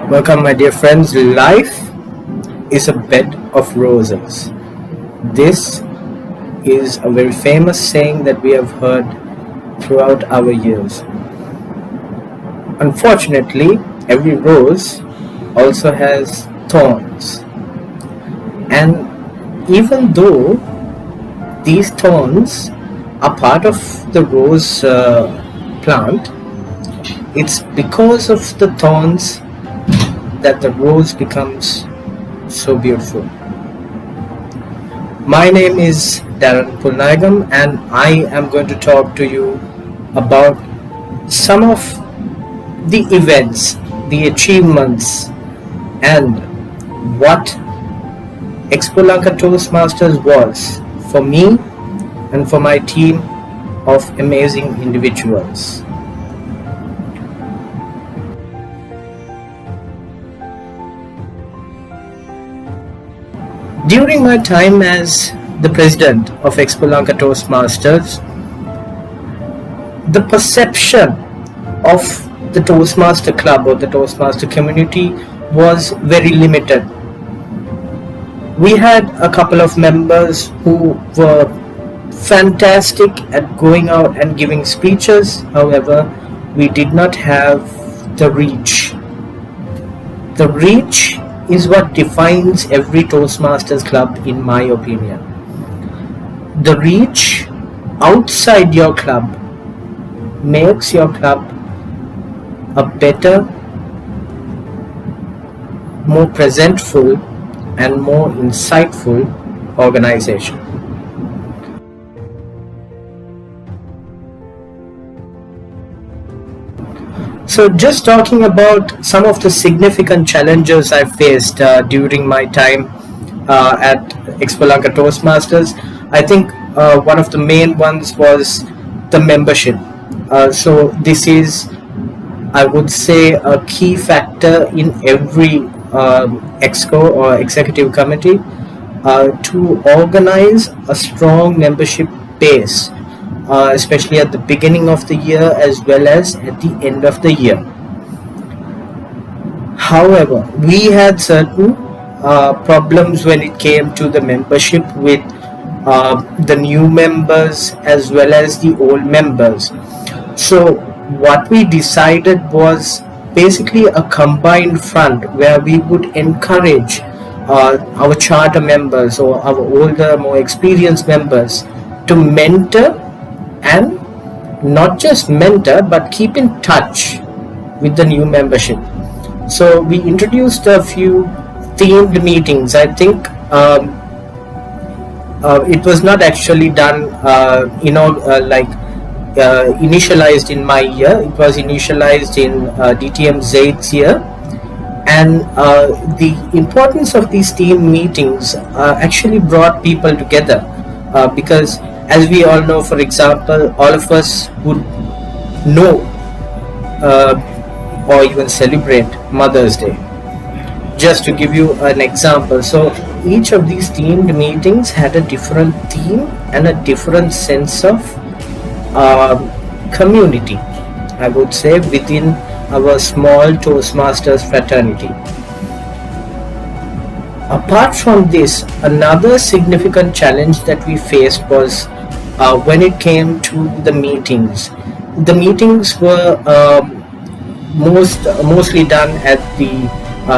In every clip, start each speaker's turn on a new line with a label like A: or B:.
A: Welcome, my dear friends. Life is a bed of roses. This is a very famous saying that we have heard throughout our years. Unfortunately, every rose also has thorns. And even though these thorns are part of the rose plant, it's because of the thorns that the rose becomes so beautiful. My name is Darren Pulnagam, and I am going to talk to you about some of the events, the achievements, and what Expo Lanka Toastmasters was for me and for my team of amazing individuals. During my time as the president of Expo Lanka Toastmasters, the perception of the Toastmaster Club or the Toastmaster community was very limited. We had a couple of members who were fantastic at going out and giving speeches. However, we did not have the reach. The reach is what defines every Toastmasters club, in my opinion. The reach outside your club makes your club a better, more presentful and more insightful organization. So just talking about some of the significant challenges I faced during my time at Expo Lanka Toastmasters, I think one of the main ones was the membership. So this is, I would say, a key factor in every exco or executive committee to organize a strong membership base, especially at the beginning of the year as well as at the end of the year. However, we had certain problems when it came to the membership with the new members as well as the old members. So what we decided was basically a combined front where we would encourage our charter members or our older, more experienced members to mentor, and not just mentor but keep in touch with the new membership. So we introduced a few themed meetings. I think it was not actually done initialized in my year. It was initialized in DTM Zaid's year, and the importance of these team meetings actually brought people together because, as we all know, for example, all of us would know or even celebrate Mother's Day. Just to give you an example, so each of these themed meetings had a different theme and a different sense of community, I would say, within our small Toastmasters fraternity. Apart from this, another significant challenge that we faced was when it came to the meetings. The meetings were mostly done at the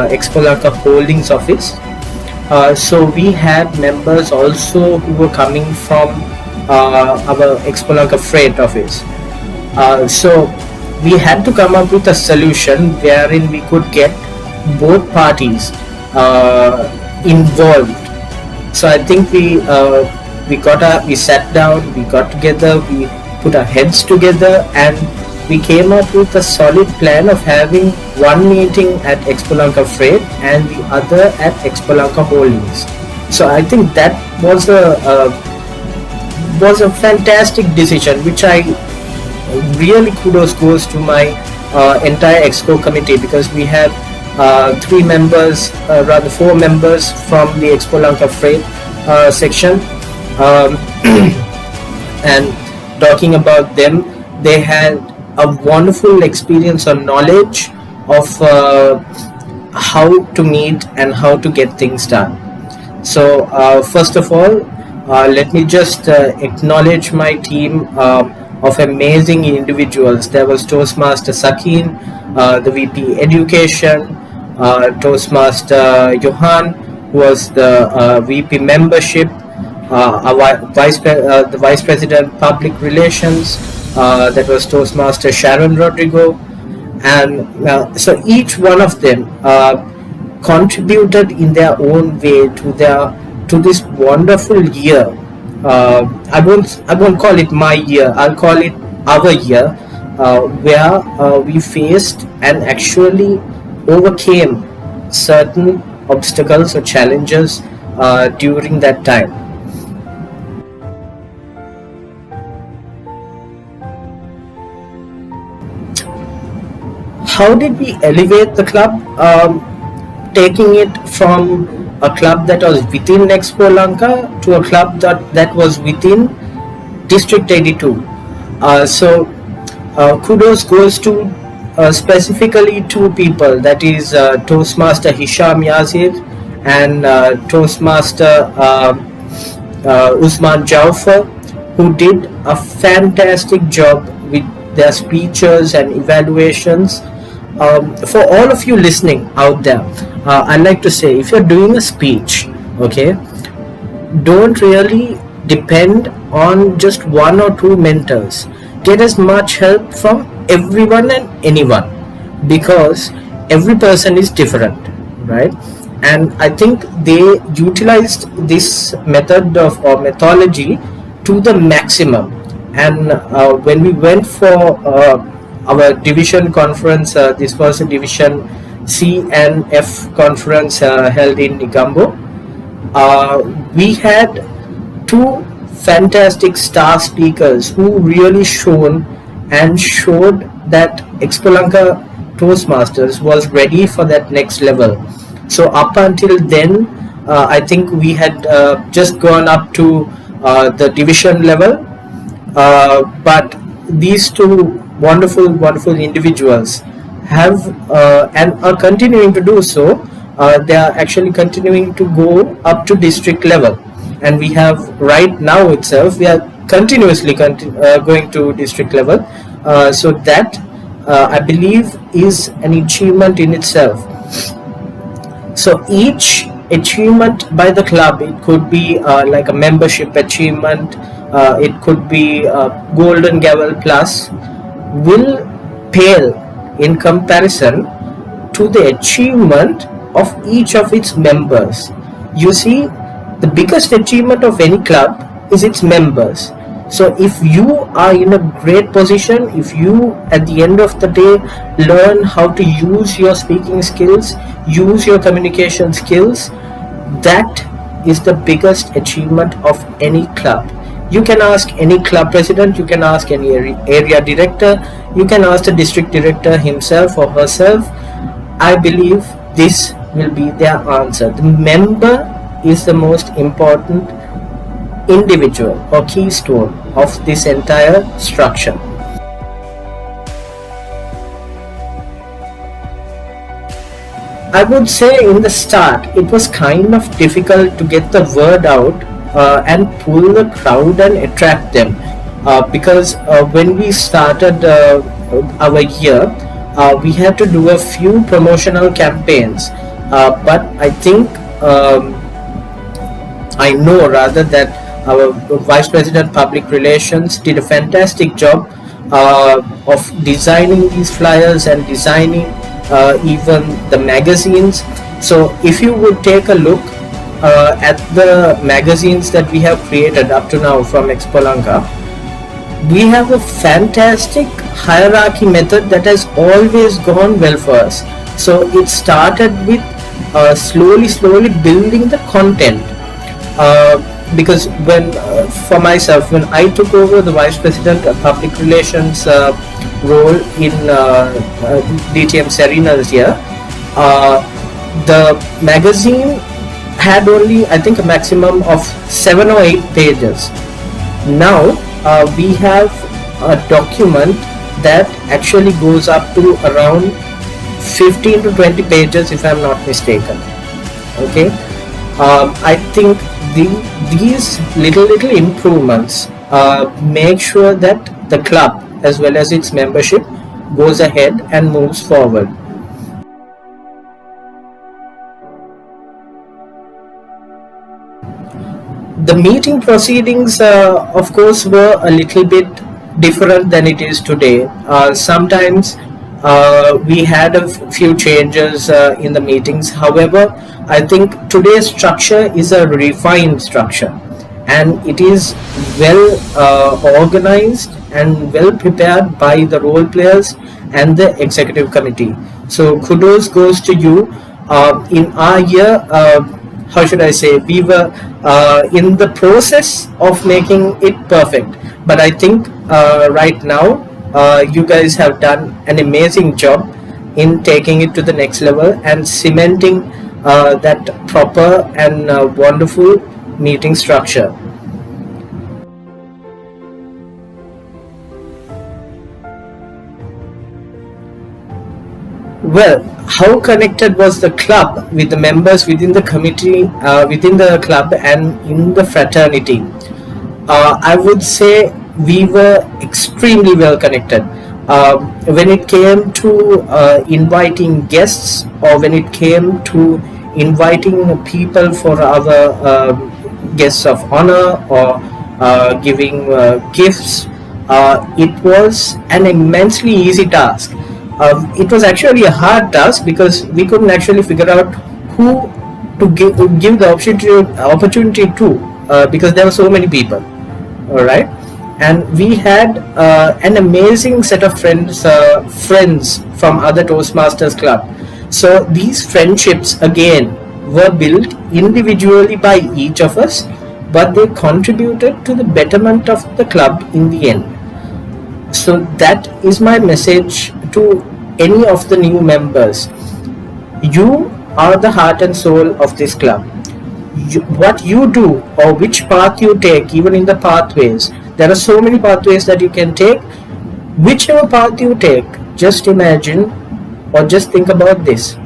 A: Expo Lanka Holdings office. So we had members also who were coming from our Expo Lanka Freight office. So we had to come up with a solution wherein we could get both parties involved. So I think we sat down, we got together, we put our heads together, and we came up with a solid plan of having one meeting at Expo Lanka Freight and the other at Expo Lanka Holdings. So I think that was a fantastic decision, which I really kudos goes to my entire Exco committee, because we had 4 members from the Expo Lanka Freight section, and talking about them, they had a wonderful experience or knowledge of how to meet and how to get things done. So, first of all, let me just acknowledge my team of amazing individuals. There was Toastmaster Sakin, the VP Education, Toastmaster Johan, who was the VP Membership, the Vice President Public Relations, that was Toastmaster Sharon Rodrigo, and so each one of them contributed in their own way to this wonderful year. I won't call it my year. I'll call it our year, where we faced and actually overcame certain obstacles or challenges during that time. How did we elevate the club? Taking it from a club that was within Expo Lanka to a club that was within District 82. Kudos goes to specifically two people, that is Toastmaster Hisham Yazid and Toastmaster Usman Jaufar, who did a fantastic job with their speeches and evaluations. For all of you listening out there, I'd like to say, if you're doing a speech, okay, don't really depend on just one or two mentors. Get as much help from everyone and anyone, because every person is different, right? And I think they utilized this method or methodology to the maximum. And when we went for our division conference, this was a division C and F conference held in Negombo. We had two fantastic star speakers who really shone and showed that Expo Lanka Toastmasters was ready for that next level. So up until then, I think we had just gone up to the division level, but these two wonderful individuals have and are continuing to do so. They are actually continuing to go up to district level, and we have right now itself we are continuously going to district level. So that I believe is an achievement in itself. So each achievement by the club, it could be like a membership achievement, it could be Golden Gavel Plus, will pale in comparison to the achievement of each of its members. You see, the biggest achievement of any club is its members. So if you are in a great position, if you at the end of the day learn how to use your speaking skills, use your communication skills, that is the biggest achievement of any club. You can ask any club president, you can ask any area director, you can ask the district director himself or herself. I believe this will be their answer. The member is the most important individual or keystone of this entire structure. I would say in the start it was kind of difficult to get the word out and pull the crowd and attract them, because when we started our year, we had to do a few promotional campaigns, but I think I know rather that our Vice President Public Relations did a fantastic job of designing these flyers and designing even the magazines. So if you would take a look at the magazines that we have created up to now from Expo Lanka, we have a fantastic hierarchy method that has always gone well for us. So it started with slowly building the content, because when for myself, when I took over the Vice President of Public Relations role in DTM Serena's year, the magazine had only, I think, a maximum of 7 or 8 pages. Now we have a document that actually goes up to around 15 to 20 pages, if I'm not mistaken. Okay, I think these little improvements make sure that the club as well as its membership goes ahead and moves forward. The meeting proceedings, of course, were a little bit different than it is today. Sometimes we had a few changes in the meetings. However, I think today's structure is a refined structure, and it is well organized and well prepared by the role players and the executive committee. So kudos goes to you. In our year, how should I say, we were in the process of making it perfect, but I think right now you guys have done an amazing job in taking it to the next level and cementing that proper and wonderful meeting structure. Well, how connected was the club with the members within the committee, within the club and in the fraternity? I would say we were extremely well connected. When it came to inviting guests, or when it came to inviting people for our guests of honor, or giving gifts, it was an immensely easy task. It was actually a hard task because we couldn't actually figure out who to give the opportunity to, because there were so many people. All right, and we had an amazing set of friends from other Toastmasters club. So these friendships again were built individually by each of us, but they contributed to the betterment of the club in the end. So that is my message to any of the new members. You are the heart and soul of this club. What you do, or which path you take, even in the pathways, there are so many pathways that you can take. Whichever path you take, just imagine or just think about this.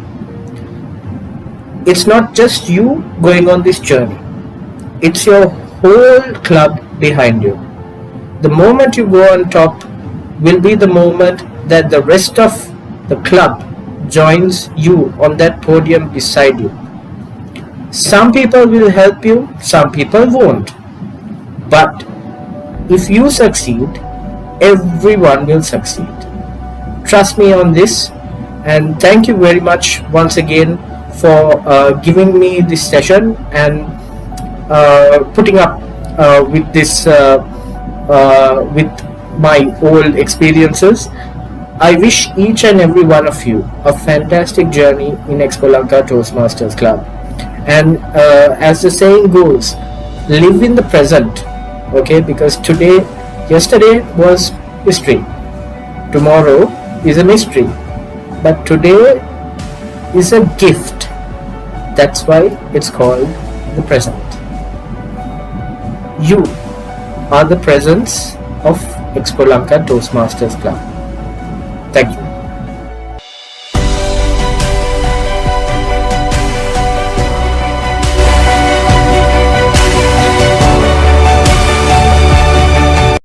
A: It's not just you going on this journey, it's your whole club behind you. The moment you go on top will be the moment that the rest of the club joins you on that podium beside you. Some people will help you, some people won't. But if you succeed, everyone will succeed. Trust me on this, and thank you very much once again for giving me this session and putting up with this with my old experiences. I wish each and every one of you a fantastic journey in Expo Lanka Toastmasters Club. And as the saying goes, live in the present, okay? Because yesterday was history, tomorrow is a mystery, but today is a gift. That's why it's called the present. You are the presence of Expo Lanka Toastmasters Club. Thank you.